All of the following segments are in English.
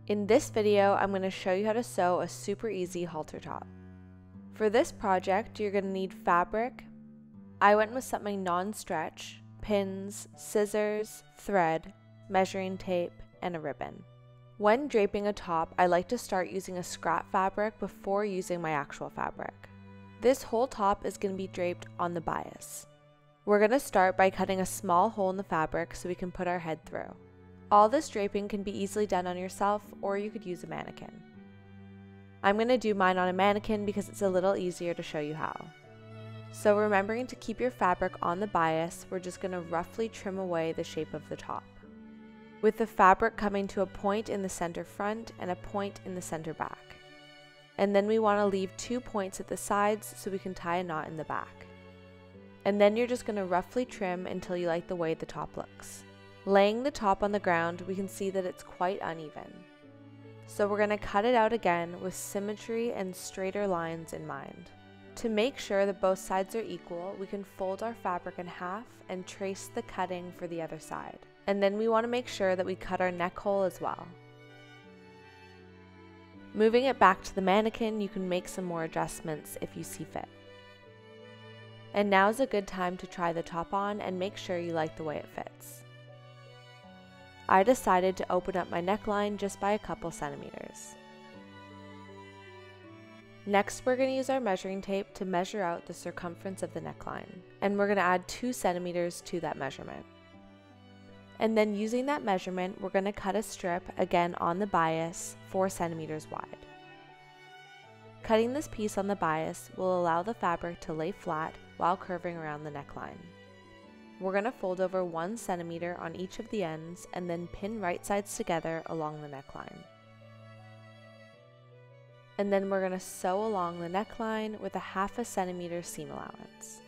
In this video, I'm going to show you how to sew a super easy halter top. For this project, you're going to need fabric. I went with something non-stretch, pins, scissors, thread, measuring tape, and a ribbon. When draping a top, I like to start using a scrap fabric before using my actual fabric. This whole top is going to be draped on the bias. We're going to start by cutting a small hole in the fabric so we can put our head through. All this draping can be easily done on yourself, or you could use a mannequin. I'm going to do mine on a mannequin because it's a little easier to show you how. So remembering to keep your fabric on the bias, we're just going to roughly trim away the shape of the top, with the fabric coming to a point in the center front and a point in the center back. And then we want to leave 2 points at the sides so we can tie a knot in the back. And then you're just going to roughly trim until you like the way the top looks. Laying the top on the ground, we can see that it's quite uneven. So we're going to cut it out again with symmetry and straighter lines in mind. To make sure that both sides are equal, we can fold our fabric in half and trace the cutting for the other side. And then we want to make sure that we cut our neck hole as well. Moving it back to the mannequin, you can make some more adjustments if you see fit. And now's a good time to try the top on and make sure you like the way it fits. I decided to open up my neckline just by a couple centimeters. Next, we're going to use our measuring tape to measure out the circumference of the neckline, and we're going to add 2 centimeters to that measurement. And then using that measurement, we're going to cut a strip again on the bias 4 centimeters wide. Cutting this piece on the bias will allow the fabric to lay flat while curving around the neckline. We're going to fold over 1 centimeter on each of the ends and then pin right sides together along the neckline. And then we're going to sew along the neckline with a 1/2 centimeter seam allowance.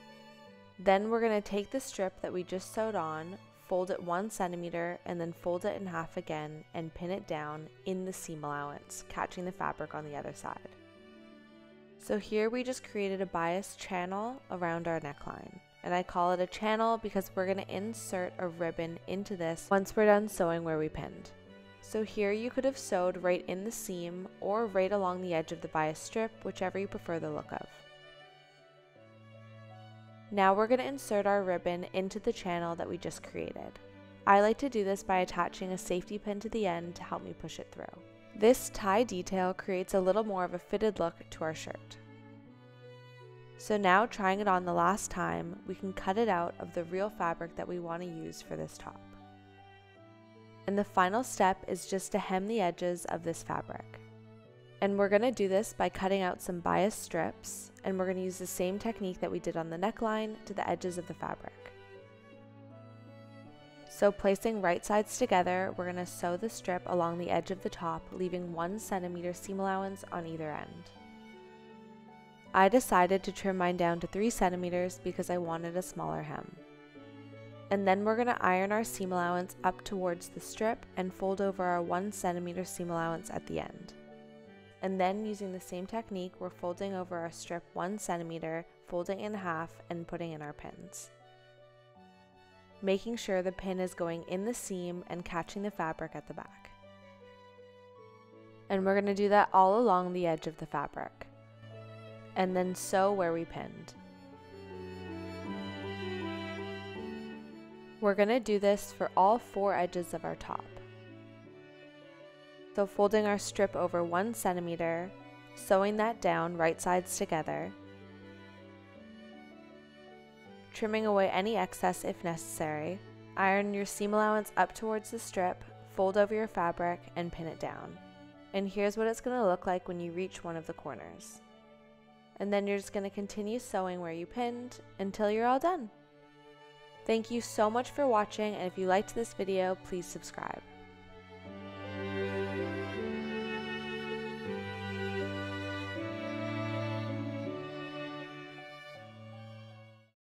Then we're going to take the strip that we just sewed on, fold it 1 centimeter, and then fold it in half again and pin it down in the seam allowance, catching the fabric on the other side. So here we just created a bias channel around our neckline. And I call it a channel because we're going to insert a ribbon into this once we're done sewing where we pinned. So here you could have sewed right in the seam or right along the edge of the bias strip, whichever you prefer the look of. Now we're going to insert our ribbon into the channel that we just created. I like to do this by attaching a safety pin to the end to help me push it through. This tie detail creates a little more of a fitted look to our shirt. So now, trying it on the last time, we can cut it out of the real fabric that we want to use for this top. And the final step is just to hem the edges of this fabric. And we're going to do this by cutting out some bias strips, and we're going to use the same technique that we did on the neckline to the edges of the fabric. So placing right sides together, we're going to sew the strip along the edge of the top, leaving 1 centimeter seam allowance on either end. I decided to trim mine down to 3 centimeters because I wanted a smaller hem. And then we're going to iron our seam allowance up towards the strip and fold over our 1 centimeter seam allowance at the end. And then using the same technique, we're folding over our strip 1 centimeter, folding in half and putting in our pins. Making sure the pin is going in the seam and catching the fabric at the back. And we're going to do that all along the edge of the fabric. And then sew where we pinned. We're going to do this for all 4 edges of our top. So folding our strip over 1 centimeter, sewing that down right sides together, trimming away any excess if necessary, iron your seam allowance up towards the strip, fold over your fabric, and pin it down. And here's what it's going to look like when you reach one of the corners. And then you're just going to continue sewing where you pinned until you're all done. Thank you so much for watching, and if you liked this video, please subscribe.